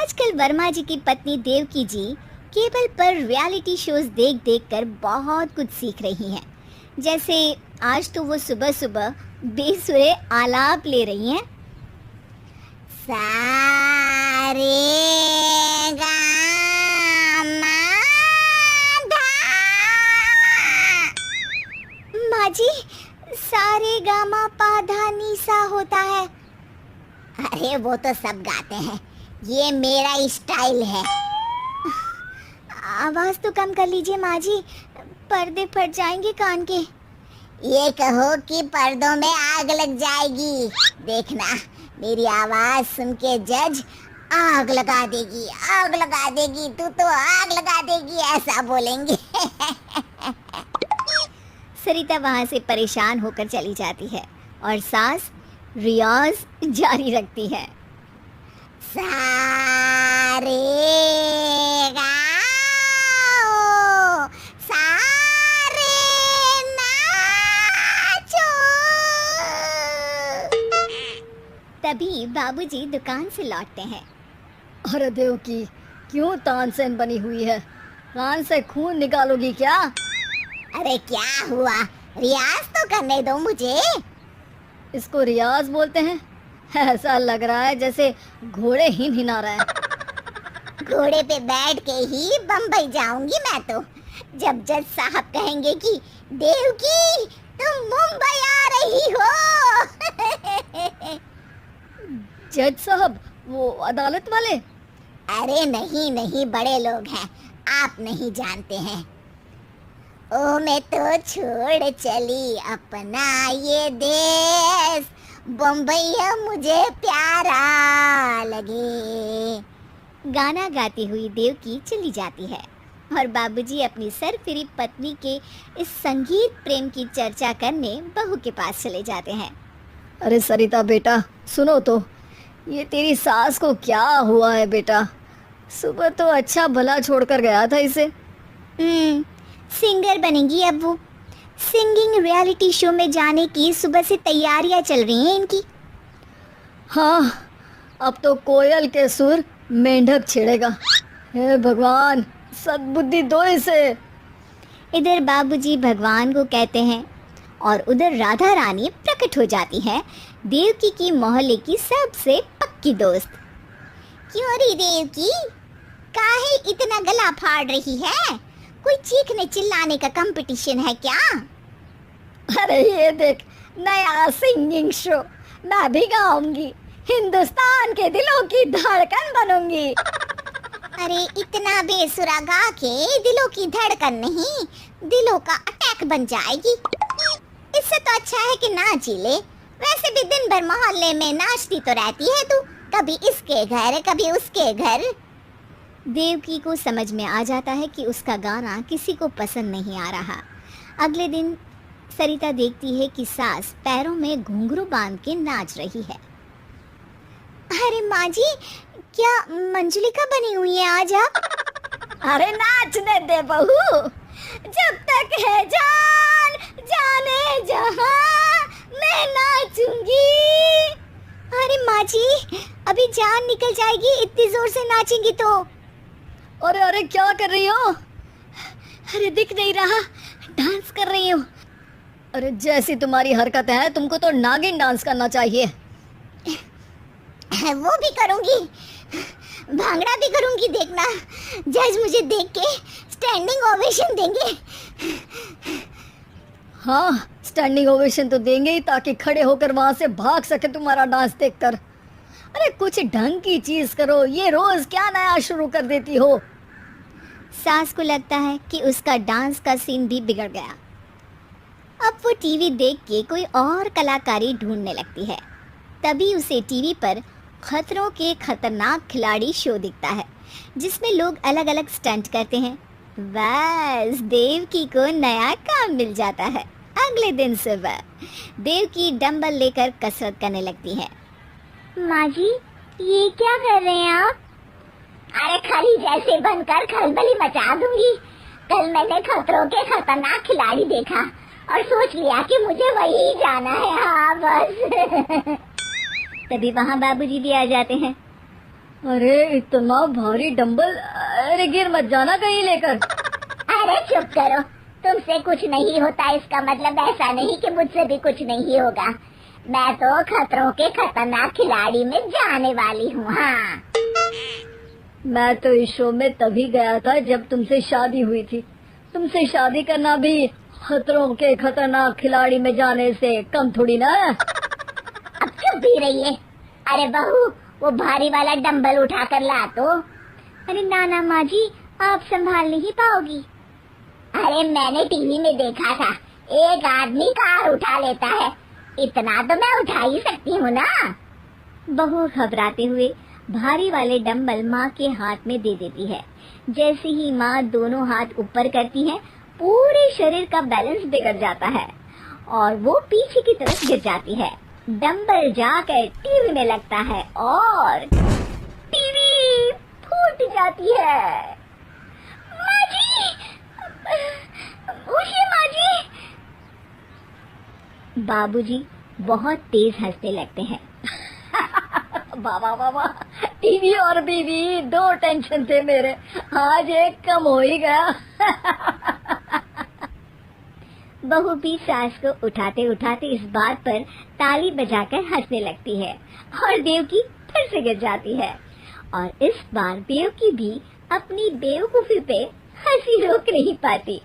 आजकल वर्मा जी की पत्नी देवकी जी केबल पर रियलिटी शोज देख देख कर बहुत कुछ सीख रही हैं। जैसे आज तो वो सुबह सुबह बेसुरे आलाप ले रही हैं। सारे गा मा धा। माँ जी, सारे गामा पाधा नीसा होता है। अरे वो तो सब गाते हैं, ये मेरा स्टाइल है। आवाज तो कम कर लीजिए माँ जी, पर्दे फट जाएंगे कान के। ये कहो कि पर्दों में आग लग जाएगी। देखना, मेरी आवाज सुन के जज आग लगा देगी, आग लगा देगी, तू तो आग लगा देगी, ऐसा बोलेंगे। सरिता वहां से परेशान होकर चली जाती है और सास रियाज जारी रखती है। सारे गाओ, सारे नाचो। तभी बाबूजी दुकान से लौटते हैं। अरे देवकी, क्यों तानसेन बनी हुई है? कान से खून निकालोगी क्या? अरे क्या हुआ, रियाज तो करने दो मुझे। इसको रियाज बोलते हैं? ऐसा लग रहा है जैसे घोड़े हिना रहा है। घोड़े पे बैठ के ही बम्बई जाऊंगी मैं तो, जब जज साहब कहेंगे कि देवकी तुम मुंबई आ रही हो। जज साहब, वो अदालत वाले? अरे नहीं नहीं, बड़े लोग हैं, आप नहीं जानते हैं। ओ मैं तो छोड़ चली अपना ये देश, बम्बई मुझे प्यारा लगे। गाना गाती हुई देवकी चली जाती है और बाबूजी अपनी सरफिरी पत्नी के इस संगीत प्रेम की चर्चा करने बहू के पास चले जाते हैं। अरे सरिता बेटा, सुनो तो, ये तेरी सास को क्या हुआ है बेटा? सुबह तो अच्छा भला छोड़कर गया था इसे। सिंगर बनेंगी अब वो। सिंगिंग रियलिटी शो में जाने की सुबह से तैयारियां चल रही हैं इनकी। हाँ, अब तो कोयल के सुर मेंढक छेड़ेगा। हे भगवान, सद्बुद्धि दो इसे। इधर बाबूजी भगवान को कहते हैं और उधर राधा रानी प्रकट हो जाती है, देवकी की मोहल्ले की सबसे पक्की दोस्त। क्यों रे देवकी, काहे इतना गला फाड़ रही है? कोई चीखने चिल्लाने का कंपटीशन है क्या? अरे ये देख, नया सिंगिंग शो, मैं भी गाऊंगी, हिंदुस्तान के दिलों की धड़कन बनूंगी। अरे इतना बेसुरा गा के दिलों की धड़कन नहीं, दिलों का अटैक बन जाएगी। इससे तो अच्छा है कि नाच ही ले। वैसे भी दिन भर मोहल्ले में नाचती तो रहती है तू, कभी इसके घर कभी उसके घर। देवकी को समझ में आ जाता है कि उसका गाना किसी को पसंद नहीं आ रहा। अगले दिन सरिता देखती है कि सास पैरों में घुंघरू बांध के नाच रही है। अरे माँ जी, क्या मंजुलिका बनी हुई है आज आप? अरे नाचने दे बहू, जब तक है जान जाने जहां मैं नाचूंगी। अरे माँ जी, अभी जान निकल जाएगी इतनी जोर से नाचेंगी तो। अरे अरे, क्या कर रही हो? अरे दिख नहीं रहा, डांस कर रही हूँ। अरे जैसी तुम्हारी हरकत है, तुमको तो नागिन डांस करना चाहिए। वो भी करूँगी, भांगड़ा भी करूँगी, देखना। जज मुझे देख के स्टैंडिंग ओवेशन देंगे। हाँ, स्टैंडिंग ओवेशन तो देंगे ही, ताकि खड़े होकर वहां से भाग सके तुम्हारा डांस देखकर। अरे कुछ ढंग की चीज करो, ये रोज क्या नया शुरू कर देती हो? सास को लगता है कि उसका डांस का सीन भी बिगड़ गया। अब वो टीवी देख के कोई और कलाकारी ढूंढने लगती है। तभी उसे टीवी पर खतरों के खतरनाक खिलाड़ी शो दिखता है, जिसमें लोग अलग अलग स्टंट करते हैं। बस देवकी को नया काम मिल जाता है। अगले दिन सुबह देवकी डंबल लेकर कसरत करने लगती है। माँ जी, ये क्या कर रहे हैं आप? अरे खली जैसे बनकर खलबली मचा दूंगी। कल मैंने खतरों के खतरनाक खिलाड़ी देखा और सोच लिया कि मुझे वही जाना है। हाँ बस। तभी वहाँ बाबूजी भी आ जाते हैं। अरे इतना भारी डंबल, अरे गिर मत जाना कहीं लेकर। अरे चुप करो, तुमसे कुछ नहीं होता इसका मतलब ऐसा नहीं कि मुझसे भी कुछ नहीं होगा। मैं तो खतरों के खतरनाक खिलाड़ी में जाने वाली हूँ। हाँ, मैं तो इस शो में तभी गया था जब तुमसे शादी हुई थी। तुमसे शादी करना भी खतरों के खतरनाक खिलाड़ी में जाने से कम थोड़ी ना है। अब चुप भी रहिए। अरे बहू, वो भारी वाला डंबल उठा कर ला तो। अरे नाना माँ जी, आप संभाल नहीं पाओगी। अरे मैंने टीवी में देखा था, एक आदमी कार उठा लेता है, इतना तो मैं उठा ही सकती हूँ ना। बहू घबराते हुए भारी वाले डंबल माँ के हाथ में दे देती है। जैसे ही माँ दोनों हाथ ऊपर करती है, पूरे शरीर का बैलेंस बिगड़ जाता है और वो पीछे की तरफ गिर जाती है। डंबल जाकर टीवी में लगता है और टीवी फूट जाती है। माँ जी, उठिए माँ जी। बाबूजी बहुत तेज हंसने लगते हैं। बाबा बाबा, टीवी और बीवी दो टेंशन थे मेरे, आज एक कम हो ही गया। बहू भी सास को उठाते उठाते इस बात पर ताली बजाकर हंसने लगती है और देवकी फिर से गिर जाती है। और इस बार देवकी भी अपनी बेवकूफी पे हंसी रोक नहीं पाती।